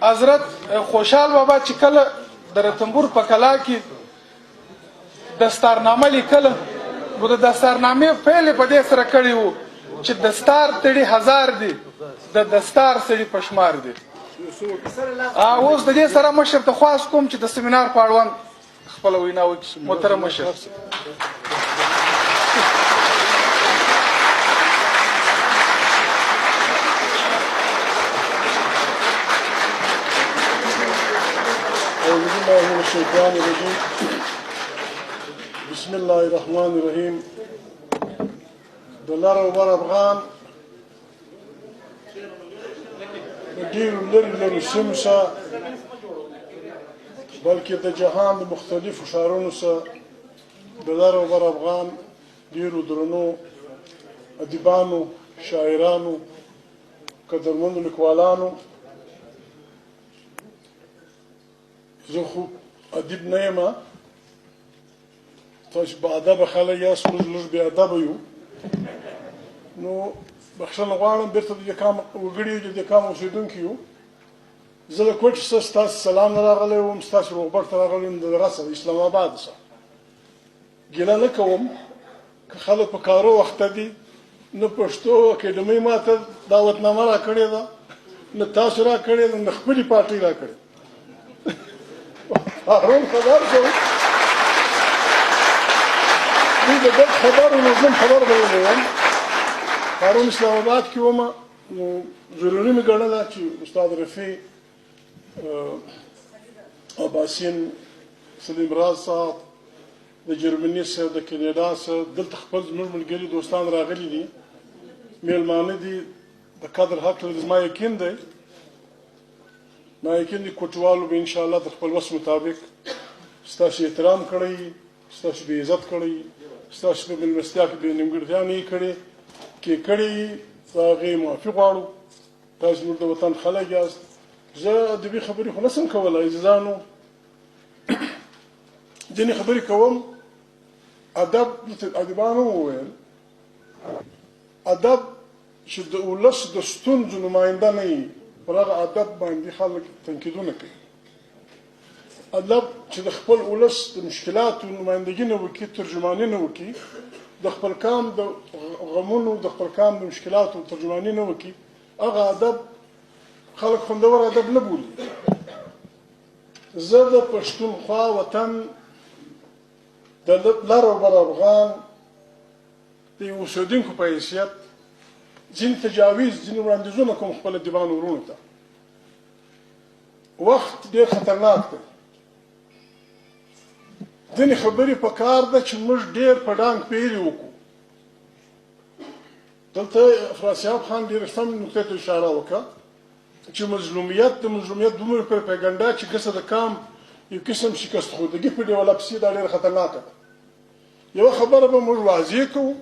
حضرت خوشحال بابا چې کله د رتنبور په کلا کې دستارنامه لیکله نو د دستارنامې پیل په دې سره کړی وو چې دستار تړي هزار دي د دستار سړي پشمار دي. اوس د دې سره مشر ته خواست کوم چې د سیمینار په اړوند خپله وینا وکړي. محترم مشر. أعوذ بالله من الشيطان الرجيم. بسم الله الرحمن الرحيم. دلار وبر افغان ډېرو لرې لرې سیمو څخه بلکې د جهان د مختلفو ښارونو څخه د لر او بر افغان ډېرو درنو ادیبانو، شاعرانو، قدرمنو لیکوالانو، زه خو ادیب نه یم، تاسو باادبه خلک یاست، موږ لږ بې ادبه یو، نو بخښنه غواړم بېرته د دې کام وګړي د دې کام اوسېدونکي یو. زه د کوټې څخه ستاسو سلام نه راغلی وم، ستاسو روغبړ ته راغلی وم، د رسه د اسلام آباد څخه. ګیله نه کوم که خلک په کارو وخته دي، نه پښتو اکیډمۍ ماته دعوتنامه راکړې ده، نه تاسو راکړې ده، نه خپلې پارټۍ راکړې. هارون خبر شو، دوی د ګډ خبرو نو زه هم خبر به یې ویم. هارون اسلام آباد کې ومه، نو ضروري مې ګڼله چې استاد رفیع، عباسین، سلیم راز صاحب د جرمني څخه، د کینیډا څخه دلته خپل زموږ ملګري دوستان راغلي دي، میلمانه دي، د قدر حق لري. زما یقین دی کوټوالو به انشاءالله د خپل وس مطابق ستاسو احترام کړی، ستاسو به عزت کړی، ستاسو په مېلمستیا کې به نیمګړتیا نه یې کړې، کې کړې د هغې معافي غواړو. تاسو زموږ د وطن خلک یاست. زه ادبي خبرې خو نه شم کولی عزیزانو، ځینې خبرې کوم. ادب ادیبانو وویل ادب چې د ولس د ستونزو نماینده نه وي، پر هغه ادب باندې خلک تنقیدونه کوي. ادب چې د خپل ولس د مشکلاتو نمایندګي نه وکړي، ترجماني نه وکړي، د خپل قام د غمونو، د خپل قام د مشکلاتو ترجماني نه وکړي، هغه ادب خلک خوندور ادب نه بولي. زه د پښتونخوا وطن د لر او بر افغان د یو اوسېدونکو په حیثیت ځینې تجاویز، ځینې وړاندیزونه کوم خپل ادیبانو وروڼو ته. وخت ډېر خطرناک دی. ځینې خبرې په کار ده چې موږ ډېر په ډانګ پیلې وکړو. دلته افراسیاب خان ډېره سم نقطې ته اشاره وکړه چې مظلومیت دومره پروپاګنډا چې ګسه د کام یو قسم شکست خودګي په ډیولپ سي، دا ډېره خطرناکه ده. یوه خبره به موږ واضح کوو،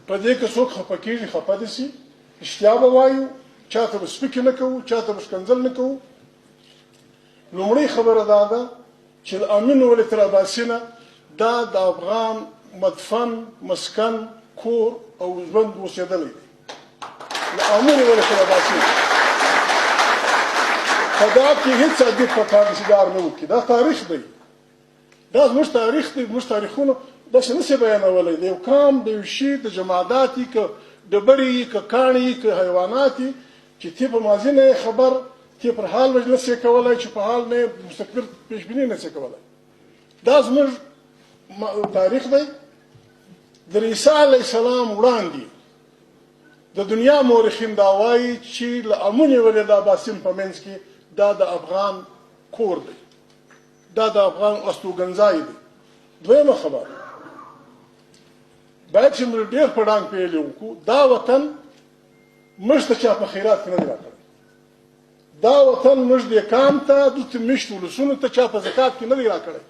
په دې کې څوک خفه کېږي خفه دې سي، رښتیا به وایو، چاته به سپکې نه کوو، چاته به ښکنځل نه کوو. لومړۍ خبره دا ده چې د امین ولي تر عباسي نه دا د افغان مدفن، مسکن، کور او ژوند اوسېدلی دی. د امین ولي تر عباسي په دا کې هېڅ ادیب په کار انتظار نه وکړي. دا تاریخ دی، دا زموږ تاریخ دی. زموږ تاریخونه داسې نه شي بیانولی. د یو قام، د یو شي، د جمادات یي، که ډبرې یي، که کاڼي یي، که حیوانات یي، چې تی په ماضي نه یې خبر، تی پر حال نه شي کولی، چې په حال نه یې مستقبل پیشبیني نه شي کولی. دا زموږ تاریخ دی. د عیسی علیه السلام وړاندې د دنیا مورخین دا وایي چې له امونې ولې د عباسین په منځ کې دا د افغان کور دی، دا د افغان استوګنځای دی. دویمه خبره باید چې موږ ډېر په ډانګ پیلې وکړو، دا وطن موږ ته چا په خیرات کې نه دی راکړی. دا وطن موږ دې قام ته، دلته میشتو ولسونو ته چا په زکات کې نه دی راکړی.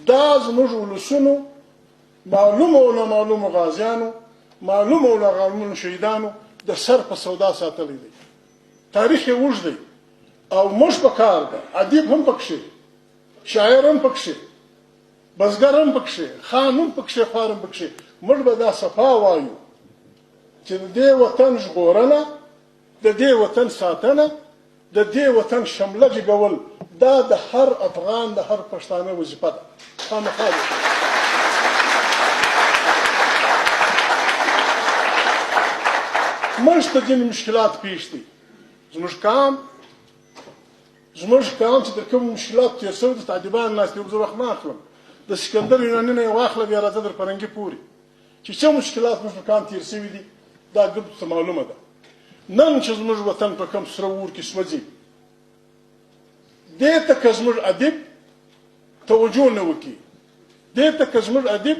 دا زموږ ولسونو، معلومو او نامعلومو غازیانو، معلومو او نامعلومو شهیدانو د سر په سودا ساتلی دی. تاریخ یې اوږد دی او موږ په کار ده، ادیب هم پکښې، شاعر هم پکښې، بزګر هم پکښې، خان هم پکښې، خوار هم پکښې. موږ به دا صفا وایو چې د دې وطن ژغورنه، د دې وطن ساتنه د دې وطن شمله جګول دا د هر افغان د هر پښتانه وظیفه ده خامخا موږ ته ځینې مشکلات پیښ دي زموږ قام چې د کوم مشکلات تېر شوي دي طالبان ناست دي زه وخت نه اخلم د سکندر یوناني نه یې واخله بیا راځه در فرنګي پورې چې څه مشکلات موږ په قام تېر شوي دي دا ګردو ته معلومه ده نن چې زموږ وطن په کوم سره اور کې سوځي دې ته که زموږ ادیب توجه نه وکړي دې ته که زموږ ادیب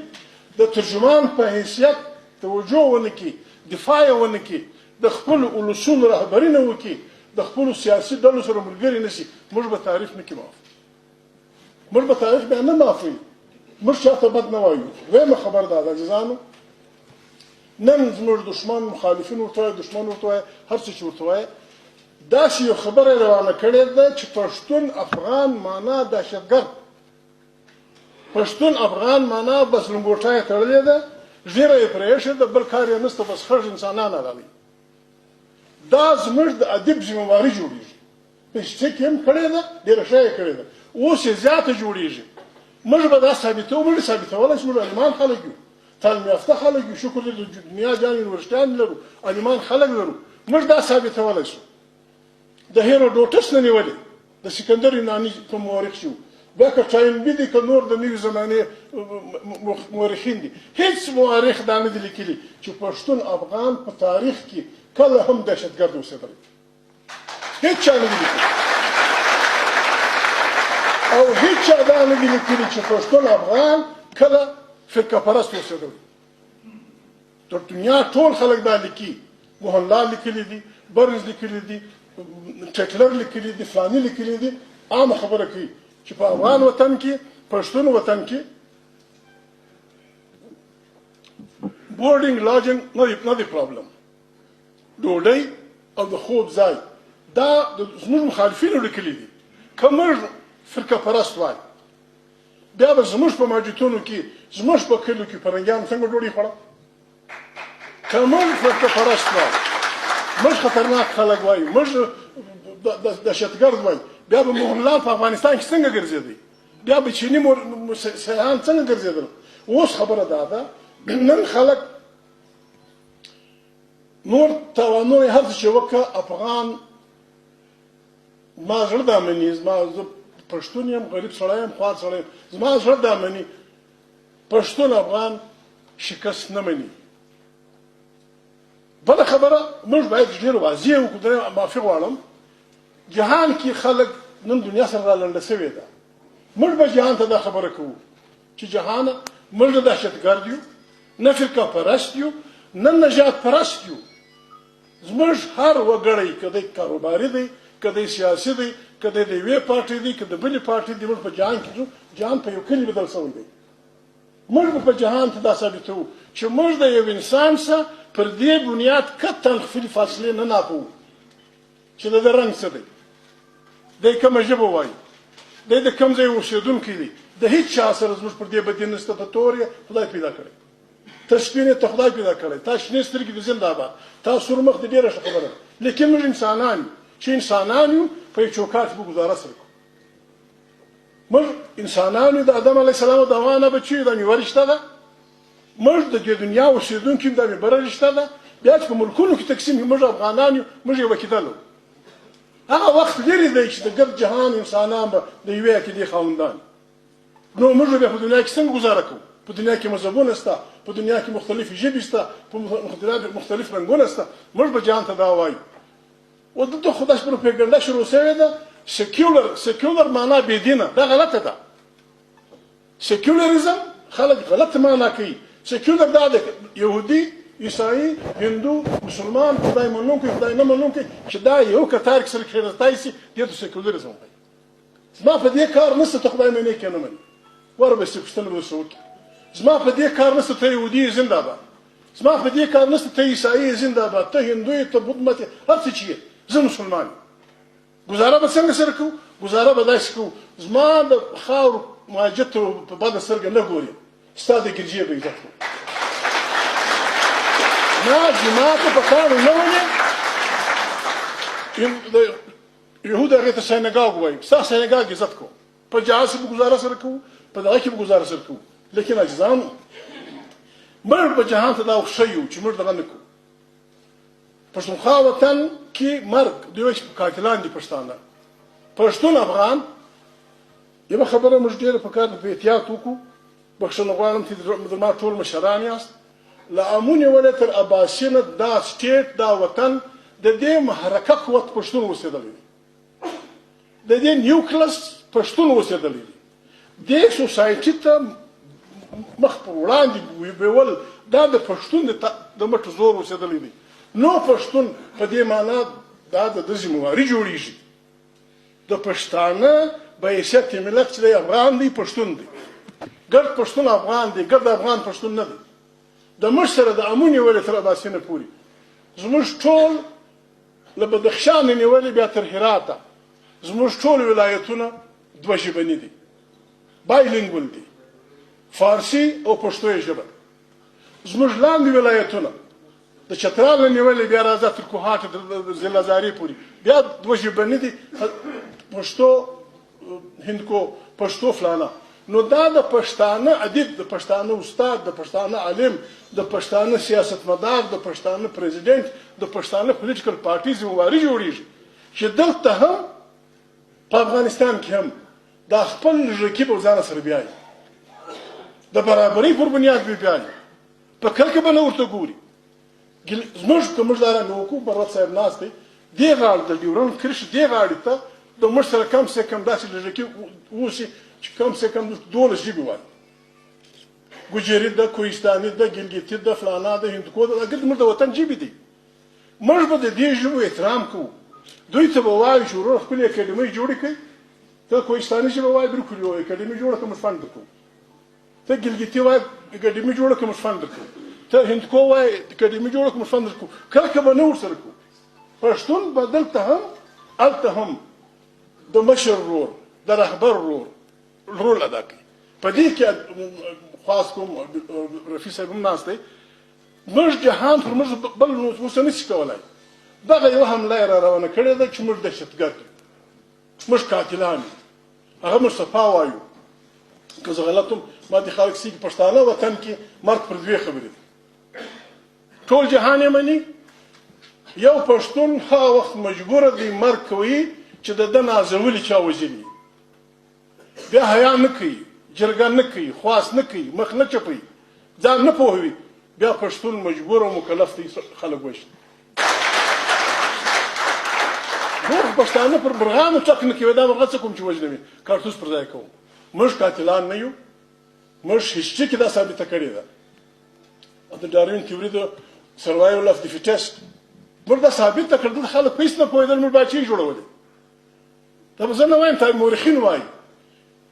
د ترجمان په حیثیت توجه ونه کړي دفاع یې ونه کړي د خپلو اولسونو رهبري نه وکړي د خپلو سیاسي ډلو سره ملګري نه شي موږ به تاریخ نه کړي معاف موږ به تاریخ بیا نه معافوي موږ چاته بد نه وایو دویمه خبر ده عزیزانو نن زموږ دښمن مخالفین ورته وایي دښمن ورته وایي هر څه چې ورته وایي داسې یو خبره روانه کړې ده چې پښتون افغان معنا دهشتګرد پښتون افغان معنا بس لنګوټه یې تړلې ده ږیره یې پرېښې ده بل کار یې نشته بس خړ انسانان راغلي دا زموږ د ادب ذمهواري جوړېږي په شته کې هم کړې ده ډېره ښه یې کړې ده اوس یې زیاته جوړېږي موږ به دا ثابتوو موږ ثابتولی شو موږ عالمان خلک یو تعلیم یافته خلک یو شکر دې د دنیا جان یونیورسټیان لرو عالمان خلک لرو موږ دا ثابتولی شو د هیروډوټس نه نیولې د سکندر یوناني په مورخ شو بیا که ټایمبي دي که نور د نوي زمانې مورخین دي هیڅ مورخ دا نه دي لیکلي چې پښتون افغان په تاریخ کې کله هم دهشتګرد اوسېدلی هیڅ چا نه دي لیکلي او هیڅ چا دا نه دي لیکلي چې پښتون افغان کله فرقه پرست اوسېدلی تر دنیا ټول خلک دا لیکي موهنلال لیکلي دي برنز لیکلي دي ټیکلر لیکلي دي فلاني لیکلي دي عامه خبره کوي چې په افغان وطن کې پښتون وطن کې بورډینګ لاجنګ نه دی پرابلم ډوډۍ او د خوب ځای دا زموږ مخالفینو لیکلي دي که موږ فرقه پرست وای بیا به زموږ په مسجدونو کې زموږ په کلیو کې فرنګیانو څنګه ډوډۍ خوړه که موږ فرقه پرست وای موږ خطرناک خلک وای موږ دهشتګرد وای بیا به موهنلال په افغانستان کې څنګه ګرځېدی بیا به چیني سیاحان څنګه ګرځېدل اوس خبره دا ده نن خلک نور توانونه هر څه چې وکړه افغان زما زړه دا مني زه پښتون یم غریب سړی یم خوار سړی یم زما زړه دا مني پښتون افغان شکست نه مني بله خبره موږ باید ډېر واضح وکړو معافي غواړم جهان کې خلک نن دنیا سره رالنډه سوې ده موږ به جهان ته دا خبره کوو چې جهانه موږ نه دهشتګرد یو نه فرقه پرست یو نه نژاد پرست یو زموږ هر وګړی که دی کاروباري دی که دی سیاسي دی که دی د یوې پارټۍ دی که د بلې پارټۍ دی موږ په جهان کې ځو جهان په یو کلي بدل شوی دی موږ به په جهان ته دا ثابتوو چې موږ د یو انسان سره پر دې بنیاد قطعا خپلې فاصلې نه ناپوو چې د ده رنګ څه دی دی کومه ژبه وایي دی د کوم ځای اوسېدونکی دی د هیڅ چا سره زموږ پر دې بدي نشته ته تور یې خدای پیدا کړی ته سپین یې ته خدای پیدا کړی تا شنې سترګې د زندهباد تا سور مخ د ډېره ښه خبره لیکن موږ انسانان یو چې انسانان یو په یو چوکاټ کې به ګزاره سره کوو موږ انسانان یو د آدم علیه السلام د حوا نه بچي یو دا میوه رشته ده موږ د دې دنیا اوسېدونکي یو دا میبره رشته ده بیا چې په ملکونو کې تقسیم یو موږ افغانان یو موږ یوه کېدل هغه وخت لرې دی چې د ګرد جهان انسانان به د یوې عقیدې خاوندان نو موږ بیا په دنیا کې څنګه ګزاره کوو په دنیا کې مذهبونه شته په دنیا کې مختلفې ژبې شته په مختلف رنګونه شته موږ به جهان ته دا وایو و دلته خو داسې پروپیګنډه شروع شوې ده سیکولر معنا بېدینه دا غلطه ده سیکولریزم خلک غلط معنا کوي سیکولر دا ده یهودي عیسائی هندو مسلمان خدای منونکی خدای نه منونکی چې دا یو کتار کې سره کېږدای شي دې ته سیکولریزم وایي زما په دې کار نشته ته خدای منې کې نه مني وربسې پوښتنه به څه وکړي زما په دې کار نشته ته یهودي زندهباد زما په دې کار نشته ته عیسائی زندهباد ته هندو یې ته بودمت هر څه چې یې زه مسلمان یم ګزاره به څنګه سره کوو ګزاره به داسې کوو زما د خاورو مهاجر ته په بده سترګه نه ګوري ستا د ګرجې به عزت کوو نه جومات په کار نه ونې یهود هغې ته سینګاګ وایي ستا سینګاګ عزت کوو په جهاد کې به ګزاره سره کوو په دغه کې به ګزاره سره کوو لیکن عاجزان مړ په جهان ته دا ښه یو چې موږ دغه نه کوو پښتونخوا وطن کې مرګ دوی قاتلان دي پښتانه پښتون افغان یوه خبره موږ ډېره پکار ده په احتیاط وکړو بخښنه غواړم چې زما ټول مشران یاست له امونې ولې تر اباسینه دا سټیټ دا وطن د دې محرکه قوت پښتون اوسېدلی دی د دې نیوکلس پښتون اوسېدلی دی دې سوسایټي ته مخ پر وړاندې بیول دا د پښتون د مټ زور اوسېدلی دی نو پښتون په دې معنا دا د ذمہواري جوړیږي د پښتانه به حیثیت ملت چې دی افغان دی پښتون دی ګرد پښتون افغان دی ګرد افغان پښتون نه دی د موږ سره د امون نیولې تر اباسینه پورې زموږ ټول له بدخشان نیولې بیا تر هراته زموږ ټول ولایتونه دوه ژبني دي بایلینګول دي فارسي او پښتو ژبه زموږ لاندې ولایتونه د چترال نیولې بیا راځه تر کوهاټ د ضلع پورې بیا دوه ژبني دي پښتو هندکو پښتو فلانه نو دا د پښتانه ادیب د پښتانه استاد د پښتانه عالم د پښتانه سیاستمدار د پښتانه پریزیدنت د پښتانه پولیټیکل پارټي ذمہواري جوړیږي چې دلته هم په افغانستان کې هم دا خپل رقیب او ځان سره بیایي د برابرۍ پر بنیاد بیایي په کله کې به نه ورته ګوري زموږ که موږ دا نه وکړو مروت صاحب ناست دی دې غاړې د ډیورنډ کرښې دې غاړې ته د موږ سره کم سے کم داسې لږکي اوسي چې کم سے کم 12 ژبې وایي ګوجري ده کوهستاني ده ګلګیتي ده فلانا ده هندکو ده دا زموږ د وطن ژبې دي موږ به د دې ژبو احترام کوو دوی ته به وایو چې ورور ښکلې اکاډمۍ جوړې کړئ ته کوهستاني ژبه وایي بالکل یو اکاډمي جوړه کړه موږ فنډ درکوو ته ګلګیتي وایي اکاډمي جوړه کړه موږ فنډ درکوو ته هندکو وایي اکاډمي جوړه کړه موږ فنډ درکوو کله که به نه ورسره کوو پښتون به دلته هم هلته هم د مشر رول د رهبر رول ادا کوي په دې کې خاص کوم رفیع صاحب هم ناست دی موږ جهان پر موږ بل اوس نه شي کولی دغه یوه حمله یې را روانه کړې ده چې موږ دهشتګرد یو موږ قاتلان یو هغه موږ صفا وایو که زه غلط یم ما دې خلک سي پښتانه وطن کې مرګ پر دوې خبرې دي ټول جهان یې مني یو پښتون هغه وخت مجبوره دی مرګ کوي چې د ده نازولي چا وژلي بیا حیا نه کوي جرګه نه کوي خواست نه کوي مخ نه چپوي ځان نه پوهوي بیا پښتون مجبور او مکلف دی خلک وژني نور پښتانه پر مرغانو ټک نه کوي دا مرغه څه کوم چې وژنوي کارتوس پر ځای کوم موږ قاتلان نه یو موږ هیڅ کې دا ثابته کړې ده د ډاروین تیوري د سروایول اف د فیټیسټ موږ دا ثابته کړل خلک په هیڅ نه پوهېدل موږ باچې جوړولې دا به زه نه وایم تا مورخین وایي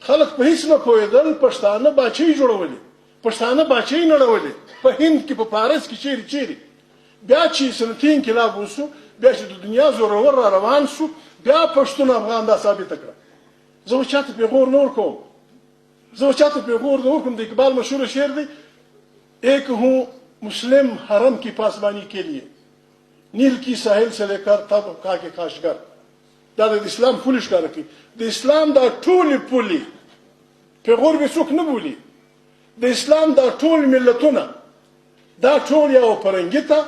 خلک په هیڅ نه پوهېدل پښتانه باچې جوړولې پښتانه باچې نړولې په هند کې په پاریس کې چیرې بیا چې صنعتي انقلاب وسو بیا چې د دنیا زورور را روان سو بیا پښتون افغان دا ثابته کړه زه چاته پیغور نه ورکوم زه چاته پیغور نه ورکوم د اقبال مشهور شعر دی ایک ہوں مسلم حرم کی پاسبانی کے لیے نیل کی ساحل سے لے کر تب کا کے کاشگر دا د اسلام پولی ښکاره کوي د اسلام دا ټولې پولې پیغور به څوک نه بولي د اسلام دا ټول ملتونه دا ټول یا فرنګي ته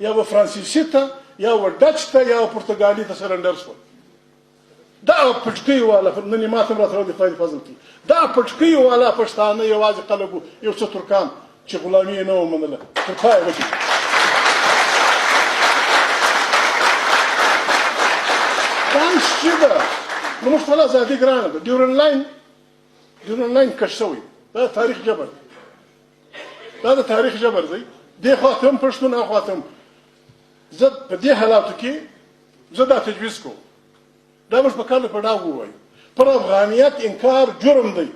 یا فرانسیسي ته یا ډچ ته یا پرتګالي ته سرنډر شول دا پټکي والا نن ما ته راته د فایل فضل کی دا پټکي والا پښتانه یوازې قلبو یو څه ترکان چې غلامي نه ومنله تر پای وکړي دا څه ده نو موږ خپل ازادي ګرانه ده ډیورن لاین کش شوی دا تاریخ جبر دا د تاریخ جبر دی دې خواته هم پښتون هغه خواته هم زه په دې حالاتو کې زه دا تجویز کوم دا موږ په کار په ډاګ ووایو پر افغانیت انکار جرم دی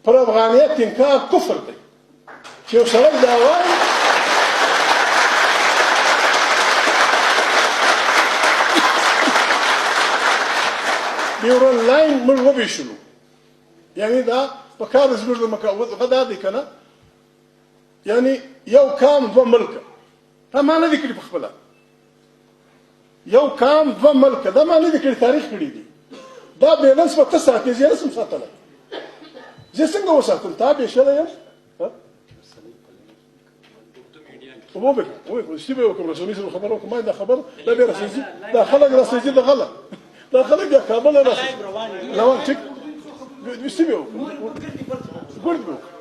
پر افغانیت انکار کفر دی چې یو سړی دا وایي ډیورن لاین موږ وویشلو یعنی دا په کار زموږ د مکاوت غدا دی که نه یعنی یو کام دوه ملکه تا ما نه دي کړي په خپله یو کام دوه ملکه دا ما نه دي کړي تاریخ کړي دي دا بیلنس به ته ساتې زه نسم ساتلی زه څنګه وساتم تا بېشلی یم ووایه رښتي به یې وکړم رسنۍ سره خبره وکړم ما دا خبر دا بیا رسېږي دا خلک رسېږي د غله دا خلک بیا کابله رسېږي روان ټیک رښتي به یې وکړم ګرد به وکړم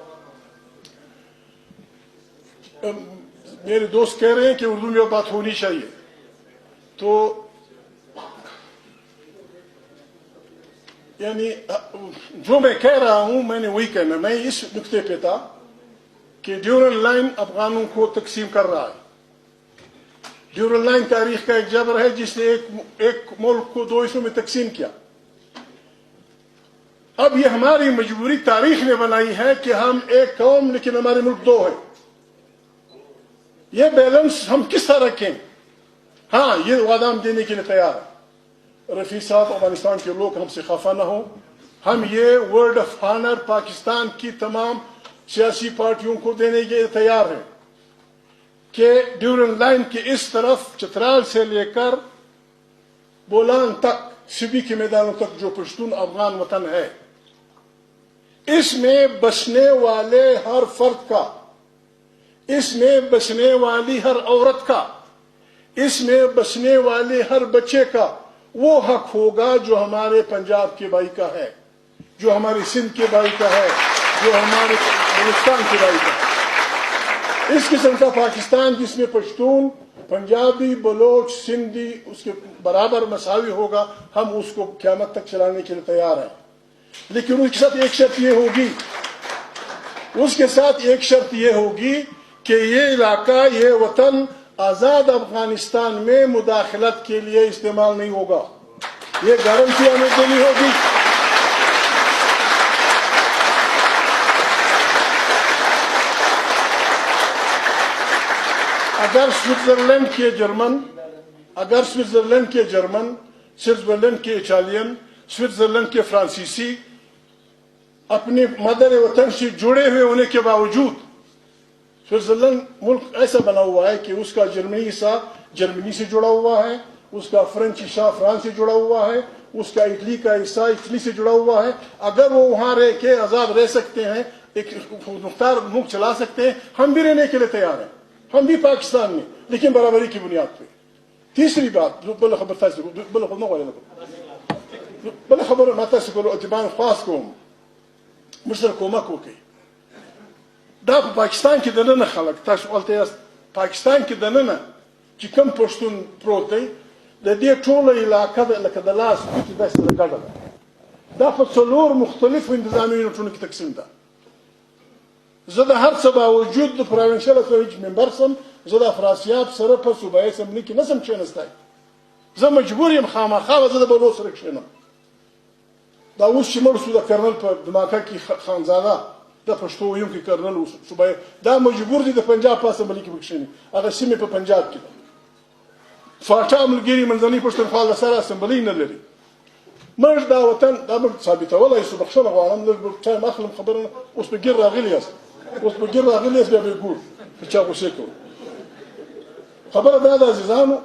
میرے دوست کہہ رہے ہیں کہ اردو میں بات ہونی چاہیے تو یعنی جو میں کہہ رہا ہوں میں نے وہی کہنا میں اس نقطے پہ تھا کہ ڈیورل لائن افغانوں کو تقسیم کر رہا ہے ڈیورل لائن تاریخ کا ایک جبر ہے جس نے ایک ملک کو دو حصوں میں تقسیم کیا اب یہ ہماری مجبوری تاریخ نے بنائی ہے کہ ہم ایک قوم لیکن ہمارے ملک دو ہے یہ بیلنس ہم کس طرح رکھیں ہاں یہ وعدہ ہم دینے کے لیے تیار ہیں رفیع صاحب افغانستان کے لوگ ہم سے خفا نہ ہوں ہم یہ ورڈ آف آنر پاکستان کی تمام سیاسی پارٹیوں کو دینے کے لیے تیار ہیں کہ ڈیورل لائن کے اس طرف چترال سے لے کر بولان تک سبی کے میدانوں تک جو پشتون افغان وطن ہے اس میں بسنے والے ہر فرد کا اس میں بسنے والی ہر عورت کا اس میں بسنے والے ہر بچے کا وہ حق ہوگا جو ہمارے پنجاب کے بھائی کا ہے جو ہمارے سندھ کے بھائی کا ہے جو ہمارے بلوچستان کے بھائی کا ہے اس قسم کا پاکستان جس میں پشتون پنجابی بلوچ سندھی اس کے برابر مساوی ہوگا ہم اس کو قیامت تک چلانے کے لیے تیار ہیں لیکن اس کے ساتھ ایک شرط یہ ہوگی کہ یہ علاقہ یہ وطن آزاد افغانستان میں مداخلت کے لیے استعمال نہیں ہوگا یہ گارنٹی ہمیں دینی ہوگی اگر سوئٹزرلینڈ کے جرمن سوئٹزرلینڈ کے ایٹالین سوئٹزرلینڈ کے فرانسیسی اپنے مادر وطن سے جڑے ہوئے ہونے کے باوجود سوئٹزرلینڈ ملک ایسا بنا ہوا ہے کہ اس کا جرمنی حصہ جرمنی سے جڑا ہوا ہے اس کا فرینچ حصہ فرانس سے جڑا ہوا ہے اس کا اٹلی کا حصہ اٹلی سے جڑا ہوا ہے اگر وہ وہاں رہ کے آزاد رہ سکتے ہیں ایک مختار ملک چلا سکتے ہیں ہم بھی رہنے کے لیے تیار ہیں ہم بھی پاکستان میں لیکن برابری کی بنیاد پہ تیسری بات بل خبر ماتا سے اتبان خاص قوم مشترک کومک وکړي دا پاکستان کې دننه خلک تاسو ولته یاست پاکستان کې دننه چې کوم پښتون پروت دی د دې ټوله علاقه لکه د لاس ګوتې داسې سره ګډه ده دا په څلور مختلفو انتظامي یونټونو کې تقسیم ده زه د هر څه باوجود د پروینشل اسمبلی ممبر سم زه د افراسیاب سره په صوبایي اسمبلي کې نسم کښېنستی زه مجبور یم خامخا به زه د بلوچ سره کښېنم دا اوس چې مړ شو د کرنل په دماکه کې خانزاده د پښتو ویونکی کرنل صوبایي دا مجبور دي د پنجاب په اسمبلي کې وکښېني هغه سیمې په پنجاب کې ده فاټا ملګري منځنۍ پښتونخوا له سره اسمبلي نه لري موږ دا وطن دا موږ ثابتولی شو بخښنه غواړم لږ ټایم اخلم خبره اوس په ګیر راغلي یاست بیا به یې ګور په چا غوسې کوو خبره دا ده عزیزانو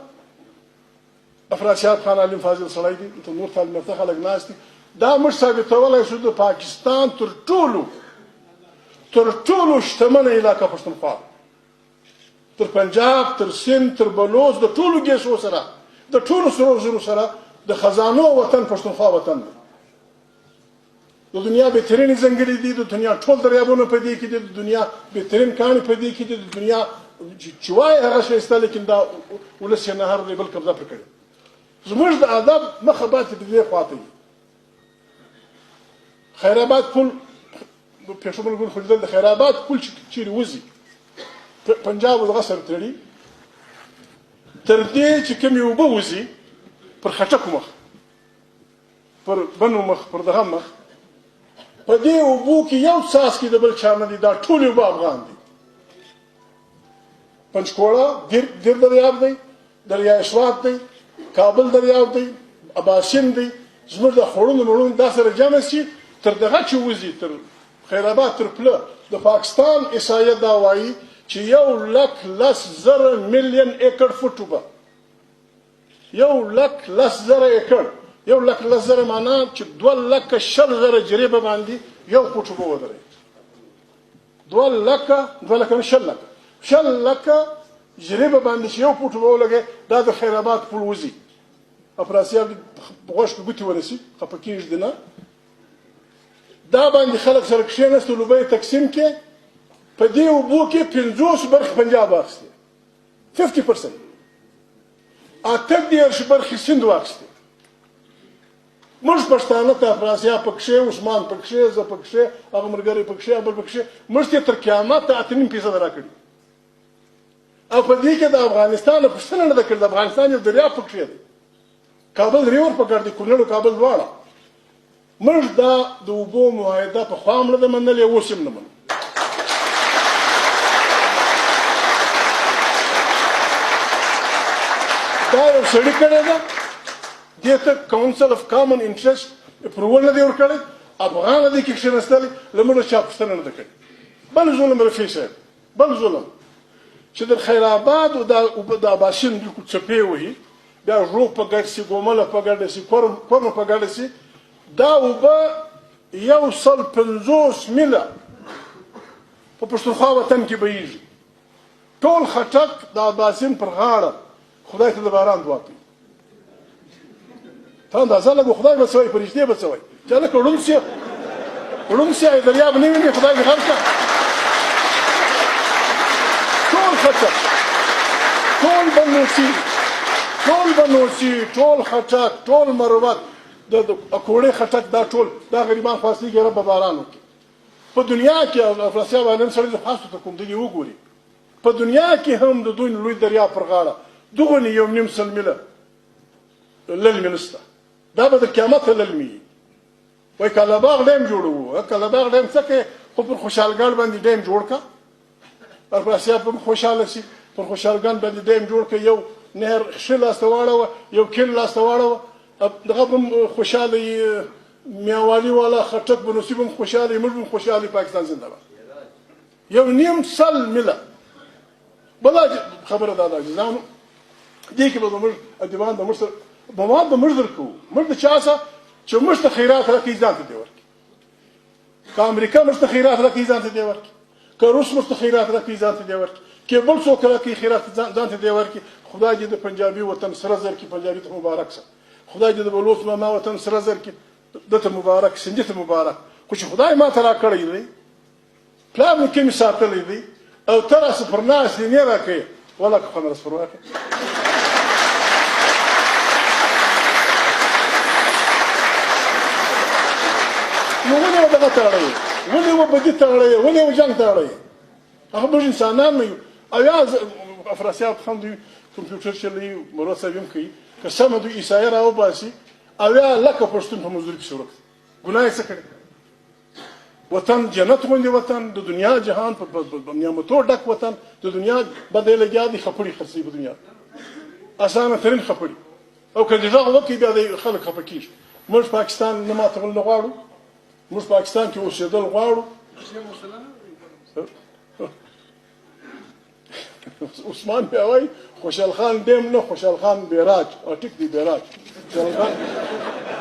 افراسیاب خان علیم فاضل سړی دی دلته نور تعلیم یافته خلک ناست دي دا موږ ثابتولی شو د پاکستان تر ټولو شتمنه علاقه پښتونخوا تر پنجاب تر سند تر بلوچ د ټولو ګیسو سره د ټولو سرو زرو سره د خزانو وطن پښتونخوا وطن دی د دنیا بهترین ځنګلې دي د دنیا ټول دریابونه په دې کې دي د دنیا بهترین کاڼي په دې کې دي د دنیا چې وایي هغه ښایسته لیکن دا ولس یې نهر دی بل قبضه پرې کړې زموږ د ادب مخه باید په دې خواته وي خیرآباد پل پېښور ګل خوځېدل د خیرآباد پل چیرې وځي پنجاب دغه سره تړي تر دې چې کومې اوبه وځي پر خټکو مخ پر بنو مخ پر دغه مخ په دې اوبو کې یو څاڅکی د بل چا نه دي دا ټولې اوبه افغان دي پنچکوړه دیر دریاب دی دریای سوات دی کابل دریاب دی اباسین دی زموږ د خوړونو مړونو دا سره جمع شي تر دغه چې وځي تر خیرآباد تر پله د پاکستان احصایه دا وایي چې 1,10,000,000 ایکړ فوټ اوبه 1,10,000 ایکړ 1,10,000 معنا چې 2,20,000 جریبه باندې یو فوټ اوبه ودرېږي 2,00,000 جریبه باندې چې یو فوټ اوبه ولګي دا د خیر آباد پل وځي افراسیاب غوښ په ګوتې ونیسي خفه کېږدي نه دا باندې خلک سره کښېناستل اوبه یې تقسیم کړې په دې اوبو کې 50 برخې پنجاب واخیستې 50% 38 برخې سیند واخیستې موږ پښتانه ته افراسیاب پکښې عثمان پکښې زه پکښې هغه ملګری پکښې بل پکښې موږ ته تر قیامته 8.5% راکړي او په دې کې د افغانستان پوښتنه نه ده کړې د افغانستان یو دریاب پکښې دی کابل ریور پکړ دی کونړ او کابل دواړه موږ دا د اوبو معاهده په خوا هم نه ده منلې اوس هم نه منو دا یو سړي کړی ده دې ته کونسل اف کامن انټرست اپروول نه دی ورکړی افغان دی کې کښېنستلی له موږ چا پوښتنه نه ده کړې بل ظلم رفیع صاحب بل ظلم چې د خیر آباد او د اباسین بالکل څپې وهي بیا ژوب په ګډ شي ګومله په ګډه شي کورم په ګډه شي دا اوبه 150 میله په پښتونخوا وطن کې بهیږي ټول خټک د اباسین پر غاړه خدای ته د باران دعا کوي ته اندازه لګو خدای به څه وایي فرشتې به څه وایي چې هلکه ړوند سي دریاب نه ویني خدای دې غر کړه ټول خټک ټول بنوسي ټول خټک ټول مروت د اکوړې خټک دا ټول دا غریبان خواستېږي رب باران وکړي په دنیا کې افراسیاب عالم سړی د خاصو ته کوم دغې وګوري په دنیا کې هم د دوی لوی دریاب پر غاړه دغونې 1.5 میله للمې نشته دا به د قیامته للمې وي وایي کالاباغ ډیم جوړوو کالاباغ ډیم څه کوې خو پر خوشحالګړ باندې ډیم جوړ کړه افراسیاب هم خوشحاله شي پر خوشحالګان باندې ډیم جوړ کړه یو نهر ښه لاسته واړوه یو کیڼ لاسته واړوه دغه به هم خوشحاله وي میاوالي والا خټک بنوسي به هم خوشحاله وي موږ به هم خوشحاله وي پاکستان زنده باد 1.5 میله بله خبره دا ده عزیزانو دې کې به زموږ ادیبان د موږ سره مواد به موږ درکوو موږ د چا څه چې موږ ته خیرات راکوي ځان ته دې ورکړي که امریکا موږ ته خیرات راکوي ځان ته دې ورکړي که روس موږ ته خیرات راکوي ځان ته دې ورکړي که بل څوک راکوي خیرات ځان ته دې ورکړي خدای دې د پنجابي وطن سره زر کړي پنجابي ته مبارک شه خدای دې د بلوچ ماما وطن سره زر کړي دته مبارک سندي ته مبارک خو چې خدای ما ته راکړی دی پلار مې کې مې ساتلی دی او ته راسه پر ناست یې نه راکوې والله که خوند راسه پر واکړې نو ولې و دغه ته اړوې ولې و بدي ته اړوې ولې و جنګ ته اړوې هغه موږ انسانان نه یو او یا افراسیاب هم دوی کمپیوټر چلوي مراد صاحب هم کوي که سمه دوی عیسایي راوباسي او یا لکه پښتون په مزدوري پسې ورک ګناه یې څه کړې وطن جنت غوندې وطن د دنیا جهان په نعمتو ډک وطن د دنیا بدې لګیا دي خپړې خرڅوي په دنیا اسانه ترین خپړې او که دې غږ وکړي بیا د خلک خفه کېږي موږ پاکستان نه ماتول نه غواړو موږ پاکستان کې اوسېدل غواړو عثمان بیا وایي خوشحال خان ډیم نه خوشحال خان بیراج او ټیک دی بیراج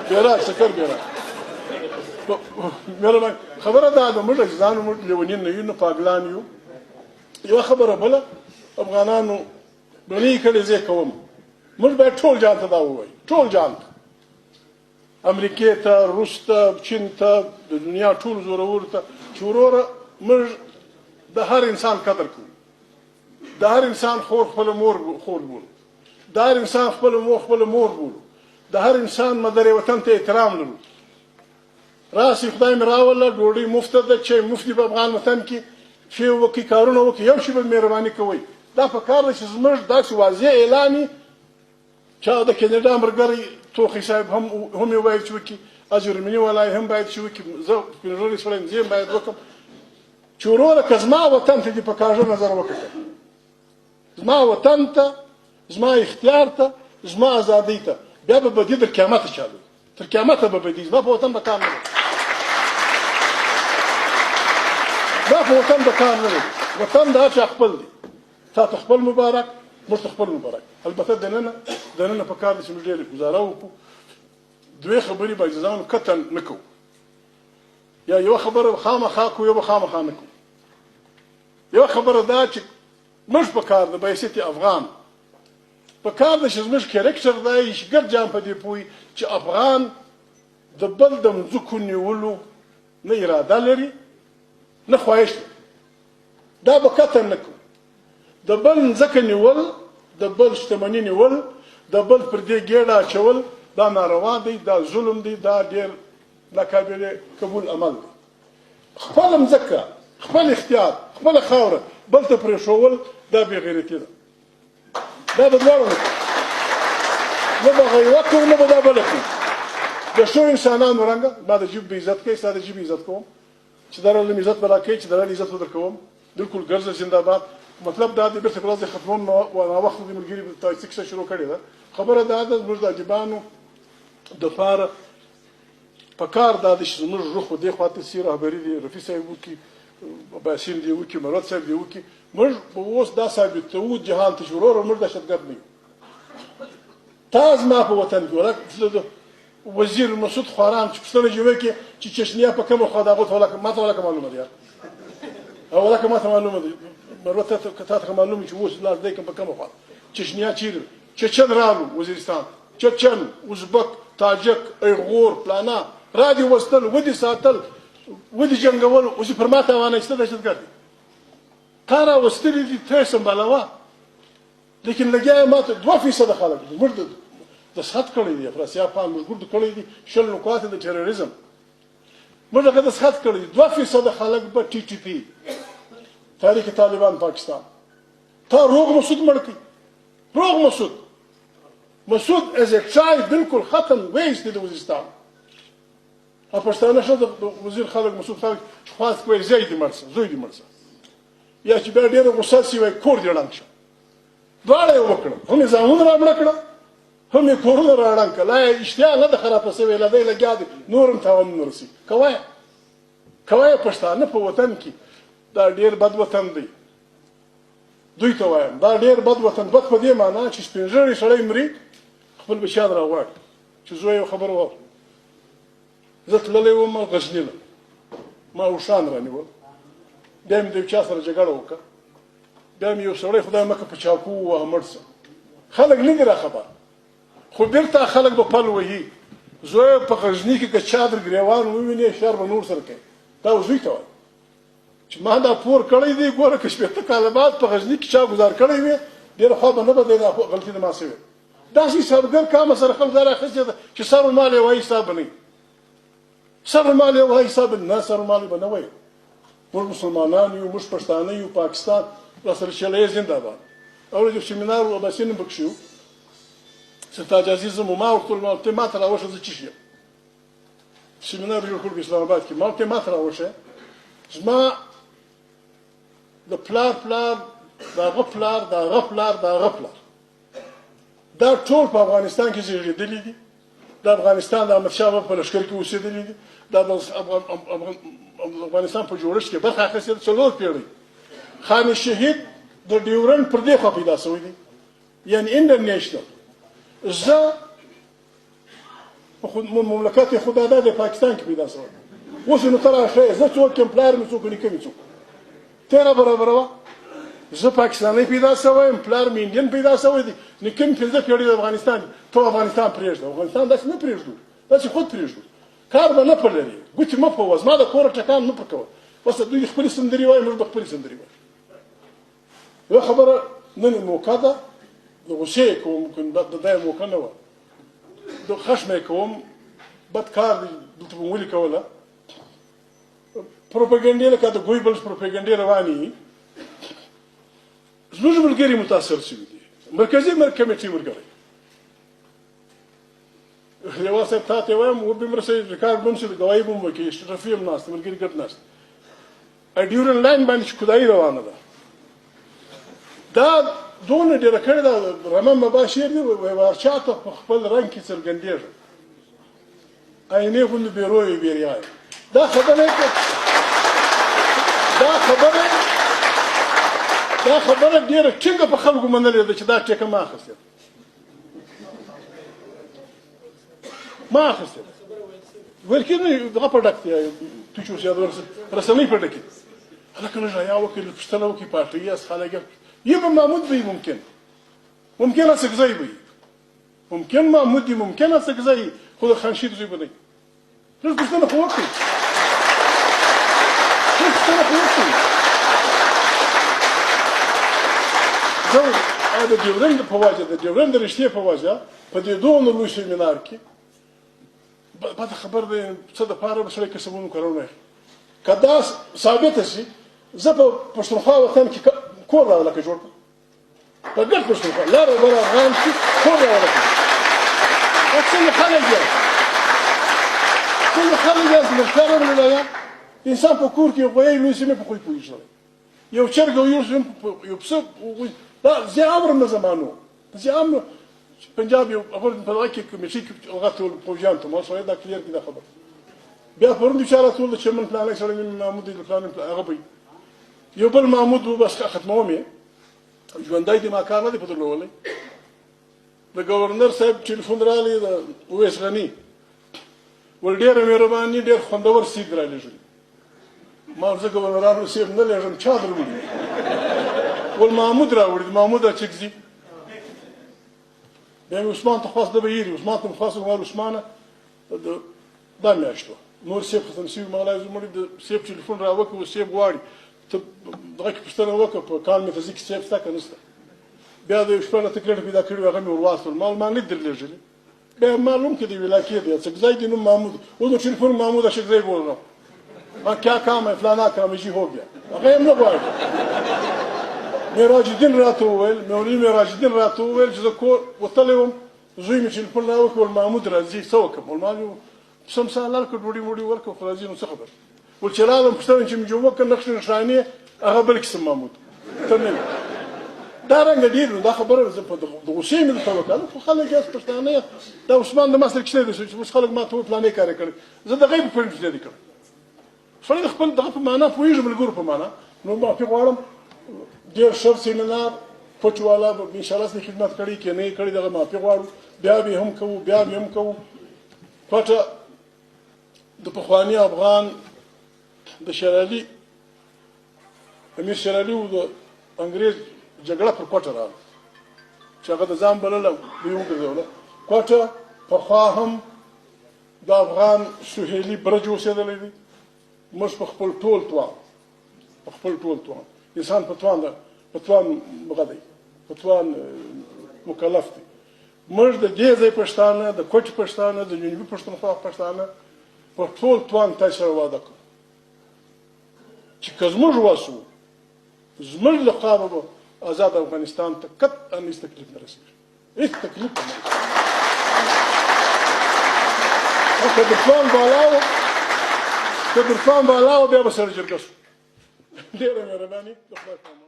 بیراج سکر بیراج مهرباني خبره دا ده موږ عزیزانو موږ لیونین نه یو نه پاګلان یو یوه خبره بله افغانانو ډونې کړې زه کوم موږ باید ټول جان ته دا ووایو ټول جان ته امریکې ته روس ته چین ته د دنیا ټول زورورو ته چې وروره موږ د هر انسان قدر کوو د هر انسان خور خپله مور خور بولو د هر انسان خپله مور خپله مور بولو د هر انسان مدر وطن ته احترام لرو راسي خدای مې راوله ډوډۍ مفته ده چې مفتي په افغان وطن کې شی وکړي کارونه وکړي یو شی به مهرباني کوئ دا په کار ده چې زموږ داسې واضح اعلان وي چا د کینیډا ملګری توخی صاحب هم یې باید چې وکړي جرمني والا هم باید چې وکړي زه سپینږیری سړی یم زه هم باید وکړم چې وروره که زما وطن ته دې په کاږه نظر وکړه زما وطن ته زما اختیار ته زما ازادۍ ته بیا به بدي تر قیامته چالو تر قیامته به بدي زما په وطن به کار نه دی زما په وطن به کار نه دی وطن د هر چا خپل دی تا ته خپل مبارک موږ ته خپل مبارک. البته دننه په کار ده چې موږ ډېرې ګزاره وکړو. دوې خبرې به اجازه قطعا نه کوو، یا یوه خبره خامخا کوو یا به خامخا نه کوو. یوه خبره دا چې موږ په کار ده بحیثیت افغان په کار ده چې زموږ کرکټر دی چې ګرد جان په دې پوهي چې افغان د بل د مځکو نیولو نه اراده لري نه خواهش لري. دا به قطعا نه کوو. د بل مځکه نیول، د بل شتمني نیول، د بل پر دې ګېډه اچول دا ناروا دی، دا ظلم دی، دا ډېر ناقابل قبول عمل دی. خپله مځکه، خپل اختیار، خپله خاوره بل ته پرېښول دا بې غیرتي ده. دا به دواړه نه کوو، نه به غیرت کوو نه به دا بله کوو. د ښو انسانانو رنګه ما د ژبې عزت کوي، ستا د ژبې عزت کوم چې در علم عزت به راکوي چې در علم عزت به در کوم. بلکل ګرځه زنده‌باد. مطلب دا دی بیرته په ورځ ختموم نو ناوخته د ملګري په کیسه شروع کړې ده. خبره دا ده زموږ د ادیبانو دپاره په کار دا ده چې زموږ روح خو دې خواته سي، رهبري دي رفیع صاحب وکړي، باسم دې وکړي، مروت صاحب دې وکړي. موږ به اوس دا ثابتوو جهان ته چې وروره موږ دهشتګرد نه یو. تا زما په وطن کې ولکه وزیر مسعود خواران چې پوښتنه یې وکړي چې چشنیا په کومه خوا ده، هغه ما ته ولکه معلومه ده او ولکه ما ته معلومه ده. مروت تا ته معلومه چې اوس لاس دی کوم په کومه خوا چشنیا چیرې چچن رالو وزیرستان، چچن، ازبک، تاجک، ایغور، پلانا را دې وستل، ودې ساتل، ودې جنګول، اوس یې پر ما تاوانه ایسته دهشتګرد دی. تا را وستلي دي ته یې سمبالوه، لیکن لګیا یې ما ته 2% خلک دي موږ دستخط کړی دی، افراسیاب خان موږ ګرد کړی دي 20 نکات د ټیرریزم موږ هغه دستخط کړی دي. 2% خلک به ټي ټي پي تحریک طالبان پاکستان. تا روغ مسعود مړ کړي، روغ مسعود از a child بالکل ختم ویست د وزیرستان. او پښتانه ښه د وزیر خلک مسعود خلک چې خواست کوي زوی دې مړ شه، زوی دې مړ شه، یا چې بیا ډېره غوسه سي وایي کور دې ړنګ شه. دواړه یې وکړه، هم یې ځانونه را مړه کړه، هم یې کورونه را ړنګ کړه. لا یې اشتها نه ده خرابه سوې، لا دی لګیا دی نور هم تاوانونه رسي. کوه پښتانه په وطن کې دا ډېر بد وطن دی. دوی ته وایم دا ډېر بد وطن. بد په دې معنا چې سپین ږیری سړی مري خپل بچیان راغواړي چې زوی یو خبره واوره. زه تللی وم غزني له، ما اوښان رانیول، بیا مې د یو چا سره جګړه وکړه، بیا مې یو سړی خدای مکه په چاقو ووهه مړ شه. خلک نه دي راخبر، خو بیرته خلک به پل وهي. زوی په غزني کې که چا در ګریوان وویني شر به نور سره کوي. دا زوی ته وایي چې ما دا پور کړی دی، ګوره که شپېته کاله بعد په غزني کې چا ګزار کړی وي ډېره خوا به نه به دی دا غلطي د ما سوې. داسې حسابګر کامه سره خلک دا راخیستې ده چې سر المال یې وایي حساب به نه وي، سر المال یې وایي حساب نه، سر المال به نه وایي. موږ مسلمانان یو، موږ پښتانه یو، پاکستان راسره چلی زنده‌باد. اول یو سیمینار و بسین هم پکښې و، سرتاج عزیز مو ما ورته وویل ته ما ته راوښه زه څه شي یم. سیمینار جوړ کړو په اسلام آباد کې. ما ورته ما ته راوښه زما د پلار د هغه پلار د هغه پلار د هغه پلار دا ټول په افغانستان کې زېږېدلي دي، د افغانستان د احمدشاه بابا په لښکر کې اوسېدلي دي، د افغانستان په جوړښت کې برخه اخیستې ده 4 پېړۍ. خان شهید د ډیورنډ پر دې خوا پیدا شوی دی، یعنې انټرنیشنل. زه په مملکت خدا د پاکستان کې پیدا شوی. اوس نو ته راښیې زه څوک یم، پلار مې څوک، نیکه مې څوک، ته را برابروه. زه پاکستانی پیدا شوی یم، پلار مې انډین پیدا شوی دی، نیکه مې 15 پېړۍ د افغانستان دي. ته افغانستان پرېږده، افغانستان داسې نه پرېږدو، داسې خود پرېږدو. کار به نه پر لري، ګوتې مه په وزما د کوره ټکان مه پر کوه. بس دوی خپلې سندرې وایي، موږ به خپلې سندرې وایو. یوه خبره نن موقع ده، د غوسې کوم، د دا یې موقع نه وه، د خشمه کوم، بد کار دی دلته به مو ولي کوله. پروپاګنډې لکه د ګویبلز پروپاګنډې روانې، زموږ ملګري متاثر شوي دي. مرکزي کمیټې ملګری یوه صاحب تا ته وایم وبمرسئ ریکارډ به هم شي، د ګواهي به هم وکړي، رفیع هم ناست، ملګري ګډ ناست. ډیورن لاین باندې چې کودایي روانه ده، دا دونه ډېره کړې ده. رحمان بابا شعر دی وایي هر ته په خپل رنګ کې څرګندېږي، آینې غوندې بې رویې بېریایې. دا خبره دا خبره ډېره ټینګه په خلکو منلې ده چې دا ټیکه ما اخیستې ده ما اخیستې ده ویل کېږي دغه په ډک دی تو چې اوس یاد رسنۍ په ډکې هلکه لږ حیا وکړي پوښتنه وکړي پارټۍ است خلک یه به محمود به ممکن است که زی به ممکن محمود دی ممکن است که زی خود خانشید زی بده لږ پوښتنه خو وکړي زه د ډیورنډ په وجه د ډیورنډ رشتې په وجه په دې دومره لوی سیمینار کې بده خبر دی څه دپاره به سړی کسبونه کارونه که دا ثابته شي زه په پښتونخوا وطن کې کور راولکه جوړ کړم په ګډ پښتونخوا لاره بره افغان کې کور راولکه دا څنګه خلک یاست مشکل راغلی انسان په کور کې غویی لوی سیمې په خوی پوهېږي سړی یو چرګ او یو پسه دا زه عمرم نه زمانو زه عمرم پنجاب یو په دغه کې کمیټې کې هغه ټول پوځیان ته ما سره دا کلیر کې دا خبر بیا پرون بیچاره ټول د چمن پلانک سره محمود د پلان هغه به یو بل محمود و بس ختموم یې ژوندی دي ما کار نه دی په درلودلی د ګورنر صاحب ټلیفون راغلی د اویس غني ول ډېره مهرباني ډېر خوندور سید رالېږلي ما زه ګورنرانو صاحب نه لېږم چا درولي ول محمود راوړي محمود اچکزي بیا مې عثمان ته خواست ده به یېري عثمان ته مې خواست ویل عثمانه دا میاشت وه نور صاحب ختم شوي مغلای زموږ د صاحب ټلیفون راوکړ و صاحب غواړي ته دغه کې پوښتنه وکړه په کال مې ته ځي کې صاحب شته که نشته بیا د یو شپه نه تکلیف پیدا کړي وو هغه مې ور واستول ما نه دي درلېږلي بیا معلوم که د ولاکې دی اڅکزی دی نوم محمود اوس نو ټلیفون محمود اشکزی بول رہا ہوں मैं क्या काम है फलाना काम है जी हो गया هغه هم نه غواړي معراج الدین راته وویل مولوي معراج الدین راته وویل چې زه کور وتلی وم زوی مې ټلیفون راوکړ ول محمود راځي څه وکړم ول ما سمسا لال کړ ډوډۍ موډۍ ورکړه خو راځي نو څه خبر ول چې راغلم پوښتنه چې مې جوړ وکړ نقش نښانې هغه بل قسم محمود ته نه دا رنګه ډېر نو دا خبره زه په د غوسې مې درته وکړم خو خلک یاست پښتانه دا عثمان د مسلک شته دی چې اوس خلک ما ته وایي فلانې کار یې کړی زه د غیب په فلم کې دی کړی سړی د خپل دغه په معنا پوهېږي ملګرو په معنا نو معافي غواړم ډېر ښه سیمینار پټ والا به انشاءالله زه خدمت کړی که نه یې کړی دغه معافي غواړو بیا به هم کوو بیا به هم کوو پټه د پخواني افغان د شېر علي امیر شېر علي و د انګرېز جګړه پر کوټه راغله چې هغه د ځان بلله دوی وګرځوله کوټه پخوا هم د افغان سهیلي برج اوسېدلی دی موږ په خپل ټول توان انسان په توان مغه دی په توان مکلف دی موږ د دې ځای پښتانه د کوټې پښتانه د جنوبي پښتونخوا پښتانه په ټول توان تاسو سره واده کوو چې که زموږ وسو زموږ له خوا به آزاد افغانستان ته قطعا هېڅ تکلیف نه رسېږي هېڅ تکلیف نه رسېږي که د پلان بالا و بیا به سره جرګه شو ډېره مهرباني د خدای په امان